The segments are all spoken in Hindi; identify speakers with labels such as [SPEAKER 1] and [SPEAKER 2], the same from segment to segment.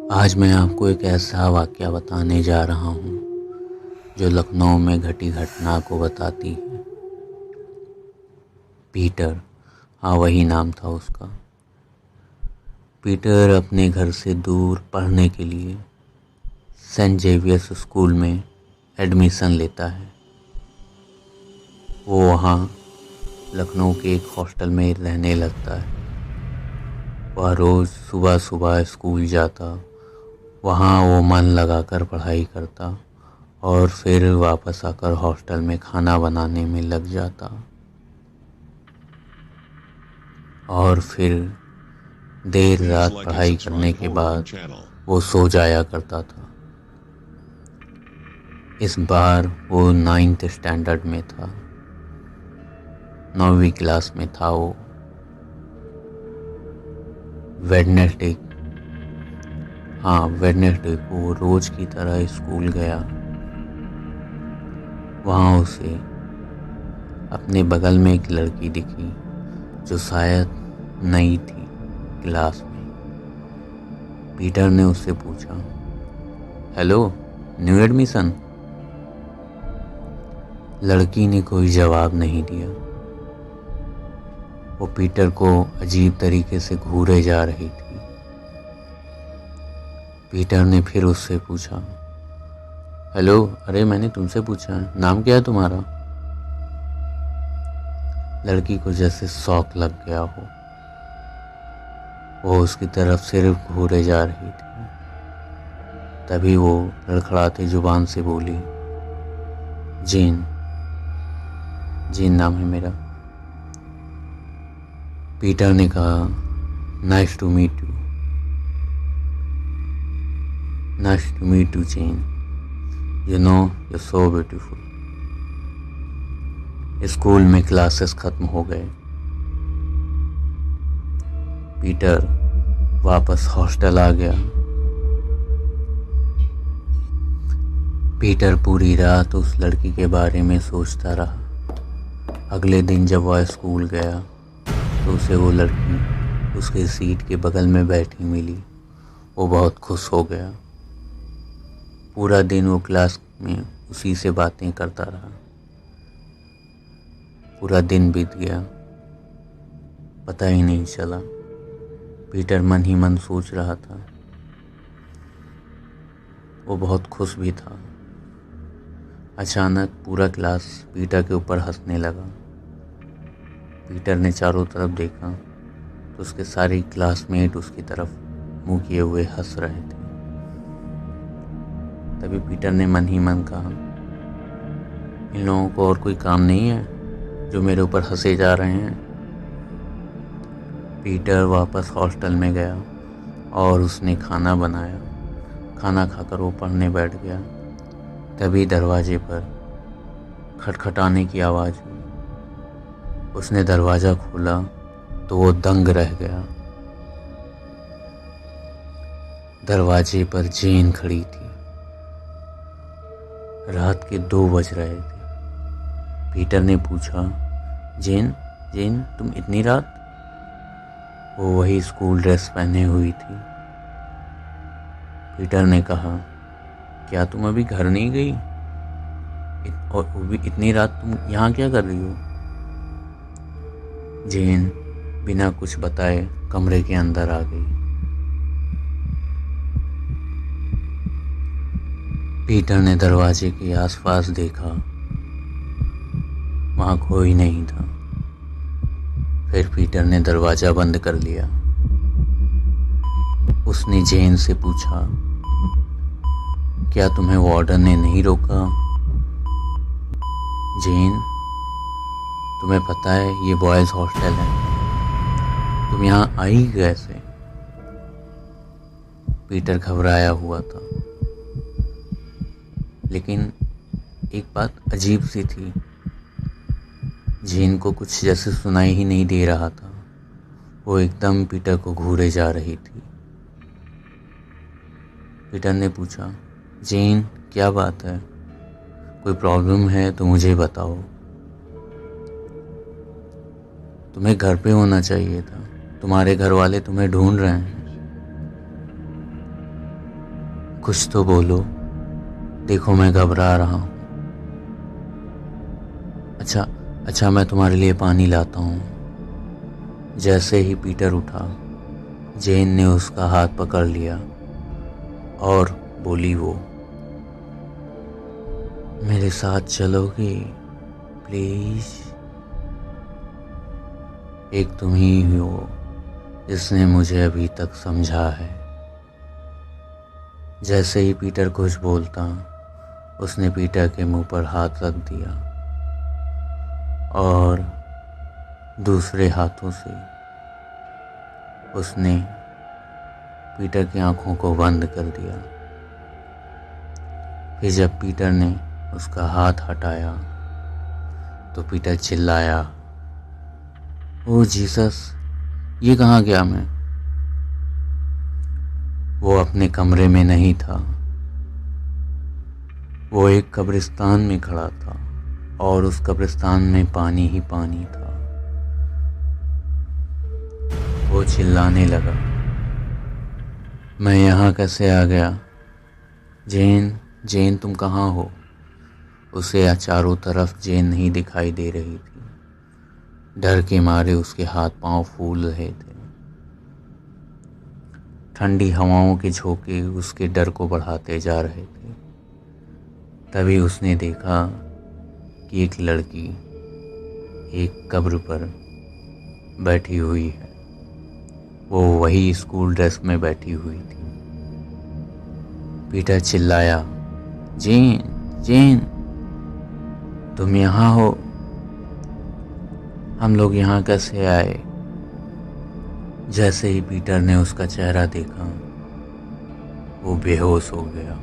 [SPEAKER 1] आज मैं आपको एक ऐसा वाक़या बताने जा रहा हूँ जो लखनऊ में घटी घटना को बताती है। पीटर, हाँ वही नाम था उसका। पीटर अपने घर से दूर पढ़ने के लिए सेंट जेवियर्स स्कूल में एडमिशन लेता है। वो वहाँ लखनऊ के एक हॉस्टल में रहने लगता है। वह रोज़ सुबह सुबह स्कूल जाता, वहाँ वो मन लगाकर पढ़ाई करता और फिर वापस आकर हॉस्टल में खाना बनाने में लग जाता और फिर देर रात पढ़ाई करने के बाद वो सो जाया करता था। इस बार वो 9th स्टैंडर्ड में था, 9वीं क्लास में था वो। वेडनेसडे को वो रोज की तरह स्कूल गया। वहाँ उसे अपने बगल में एक लड़की दिखी जो शायद नई थी क्लास में। पीटर ने उससे पूछा, हेलो, न्यू एडमिशन? लड़की ने कोई जवाब नहीं दिया। वो पीटर को अजीब तरीके से घूरे जा रही थी। पीटर ने फिर उससे पूछा, हेलो, अरे मैंने तुमसे पूछा है, नाम क्या है तुम्हारा? लड़की को जैसे शॉक लग गया हो। वो उसकी तरफ सिर्फ घूरे जा रही थी। तभी वो लड़खड़ाती जुबान से बोली, जीन, जीन नाम है मेरा। पीटर ने कहा, nice to meet you. Nice to meet you Jean, you know you so beautiful. School में क्लासेस खत्म हो गए। पीटर वापस हॉस्टल आ गया। पीटर पूरी रात उस लड़की के बारे में सोचता रहा। अगले दिन जब वह स्कूल गया तो उसे वो लड़की उसके सीट के बगल में बैठी मिली। वो बहुत खुश हो गया। पूरा दिन वो क्लास में उसी से बातें करता रहा। पूरा दिन बीत गया, पता ही नहीं चला। पीटर मन ही मन सोच रहा था। वो बहुत खुश भी था। अचानक पूरा क्लास पीटर के ऊपर हंसने लगा। पीटर ने चारों तरफ देखा तो उसके सारे क्लासमेट उसकी तरफ मुंह किए हुए हंस रहे थे। तभी पीटर ने मन ही मन कहा, इन लोगों को और कोई काम नहीं है जो मेरे ऊपर हंसे जा रहे हैं। पीटर वापस हॉस्टल में गया और उसने खाना बनाया। खाना खाकर वो पढ़ने बैठ गया। तभी दरवाजे पर खटखटाने की आवाज़ हुई। उसने दरवाज़ा खोला तो वो दंग रह गया। दरवाजे पर जेन खड़ी थी। रात के 2 बज रहे थे। पीटर ने पूछा, जेन, जेन तुम इतनी रात? वो वही स्कूल ड्रेस पहने हुई थी। पीटर ने कहा, क्या तुम अभी घर नहीं गई? और वो भी इतनी रात तुम यहाँ क्या कर रही हो? जेन बिना कुछ बताए कमरे के अंदर आ गई। पीटर ने दरवाजे के आसपास देखा, वहाँ कोई नहीं था। फिर पीटर ने दरवाज़ा बंद कर लिया। उसने जेन से पूछा, क्या तुम्हें वार्डन ने नहीं रोका? जेन, तुम्हें पता है ये बॉयज़ हॉस्टल है, तुम यहाँ आई कैसे? पीटर घबराया हुआ था, लेकिन एक बात अजीब सी थी। जेन को कुछ जैसे सुनाई ही नहीं दे रहा था। वो एकदम पीटर को घूरे जा रही थी। पीटर ने पूछा, जेन क्या बात है? कोई प्रॉब्लम है तो मुझे बताओ। तुम्हें घर पे होना चाहिए था, तुम्हारे घर वाले तुम्हें ढूंढ रहे हैं। कुछ तो बोलो, देखो मैं घबरा रहा हूँ। अच्छा मैं तुम्हारे लिए पानी लाता हूँ। जैसे ही पीटर उठा, जेन ने उसका हाथ पकड़ लिया और बोली वो, मेरे साथ चलोगे प्लीज? एक तुम ही हो जिसने मुझे अभी तक समझा है। जैसे ही पीटर कुछ बोलता, उसने पीटर के मुंह पर हाथ रख दिया और दूसरे हाथों से उसने पीटर की आंखों को बंद कर दिया। फिर जब पीटर ने उसका हाथ हटाया तो पीटर चिल्लाया, ओ जीसस, ये कहाँ गया मैं? वो अपने कमरे में नहीं था, वो एक कब्रिस्तान में खड़ा था और उस कब्रिस्तान में पानी ही पानी था। वो चिल्लाने लगा, मैं यहाँ कैसे आ गया? जेन तुम कहाँ हो? उसे चारों तरफ जेन नहीं दिखाई दे रही थी। डर के मारे उसके हाथ पांव फूल रहे थे। ठंडी हवाओं के झोंके उसके डर को बढ़ाते जा रहे थे। तभी उसने देखा कि एक लड़की एक कब्र पर बैठी हुई है। वो वही स्कूल ड्रेस में बैठी हुई थी। पीटर चिल्लाया, जेन, तुम यहाँ हो? हम लोग यहाँ कैसे आए? जैसे ही पीटर ने उसका चेहरा देखा, वो बेहोश हो गया।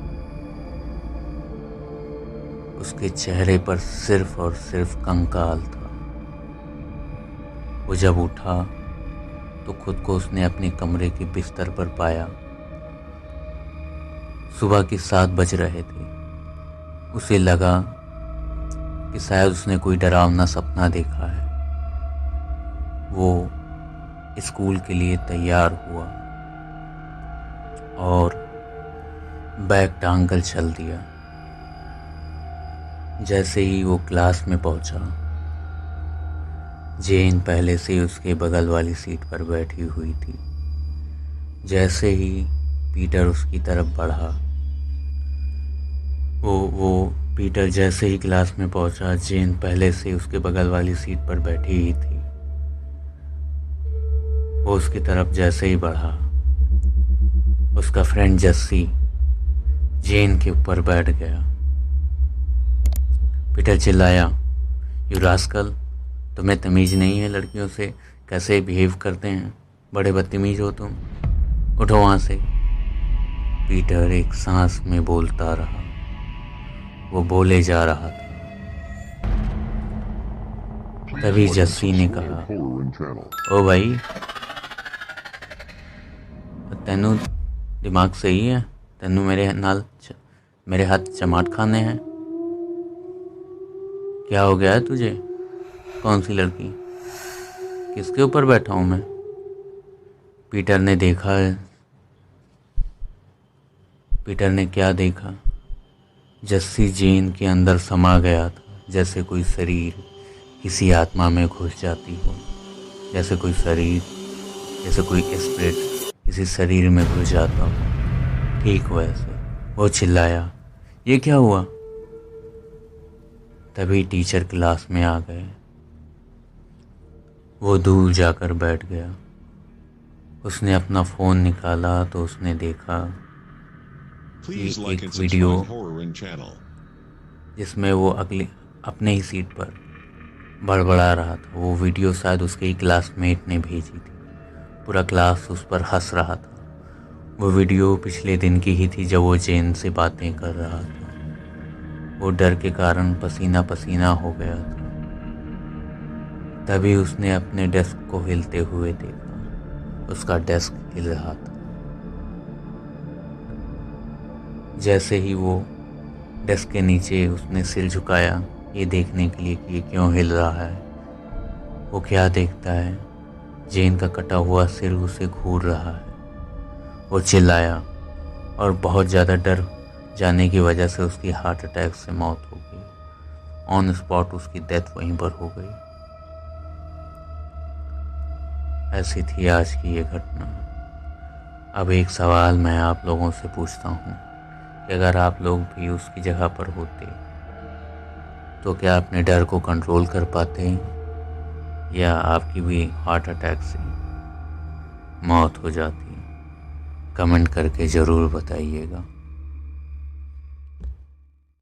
[SPEAKER 1] उसके चेहरे पर सिर्फ और सिर्फ कंकाल था। वो जब उठा तो खुद को उसने अपने कमरे के बिस्तर पर पाया। सुबह के 7 बज रहे थे। उसे लगा कि शायद उसने कोई डरावना सपना देखा है। वो स्कूल के लिए तैयार हुआ और बैग टांग कर चल दिया। जैसे ही वो क्लास में पहुंचा, जेन पहले से उसके बगल वाली सीट पर बैठी हुई थी। जैसे ही पीटर उसकी तरफ बढ़ा, वो पीटर जैसे ही क्लास में पहुंचा, जेन पहले से उसके बगल वाली सीट पर बैठी ही थी। वो उसकी तरफ जैसे ही बढ़ा, उसका फ्रेंड जस्सी जेन के ऊपर बैठ गया। पीटर चिल्लाया, यू रास्कल, तुम्हें तमीज़ नहीं है लड़कियों से कैसे बिहेव करते हैं? बड़े बदतमीज़ हो तुम, उठो वहाँ से। पीटर एक सांस में बोलता रहा। वो बोले जा रहा था। तभी जस्सी ने कहा, ओ भाई, तेनू दिमाग सही है? तेनू मेरे हाथ चमाट खाने हैं? क्या हो गया है तुझे? कौन सी लड़की? किसके ऊपर बैठा हूं मैं? पीटर ने देखा है। पीटर ने क्या देखा? जस्सी जेन के अंदर समा गया था, जैसे कोई शरीर किसी आत्मा में घुस जाती हो। जैसे कोई स्पिरिट किसी शरीर में घुस जाता हो, ठीक वैसे। वो चिल्लाया, ये क्या हुआ? तभी टीचर क्लास में आ गए। वो दूर जाकर बैठ गया। उसने अपना फ़ोन निकाला तो उसने देखा कि एक वीडियो जिसमें वो अपने ही सीट पर बड़बड़ा रहा था। वो वीडियो शायद उसके ही क्लासमेट ने भेजी थी। पूरा क्लास उस पर हंस रहा था। वो वीडियो पिछले दिन की ही थी, जब वो जेन से बातें कर रहा था। वो डर के कारण पसीना पसीना हो गया था। तभी उसने अपने डेस्क को हिलते हुए देखा। उसका डेस्क हिल रहा था। जैसे ही वो डेस्क के नीचे उसने सिर झुकाया, ये देखने के लिए कि ये क्यों हिल रहा है। वो क्या देखता है? जेन का कटा हुआ सिर उसे घूर रहा है। वो चिल्लाया और बहुत ज़्यादा डर जाने की वजह से उसकी हार्ट अटैक से मौत हो गई। ऑन स्पॉट उसकी डेथ वहीं पर हो गई। ऐसी थी आज की ये घटना। अब एक सवाल मैं आप लोगों से पूछता हूँ कि अगर आप लोग भी उसकी जगह पर होते तो क्या अपने डर को कंट्रोल कर पाते या आपकी भी हार्ट अटैक से मौत हो जाती? कमेंट करके ज़रूर बताइएगा।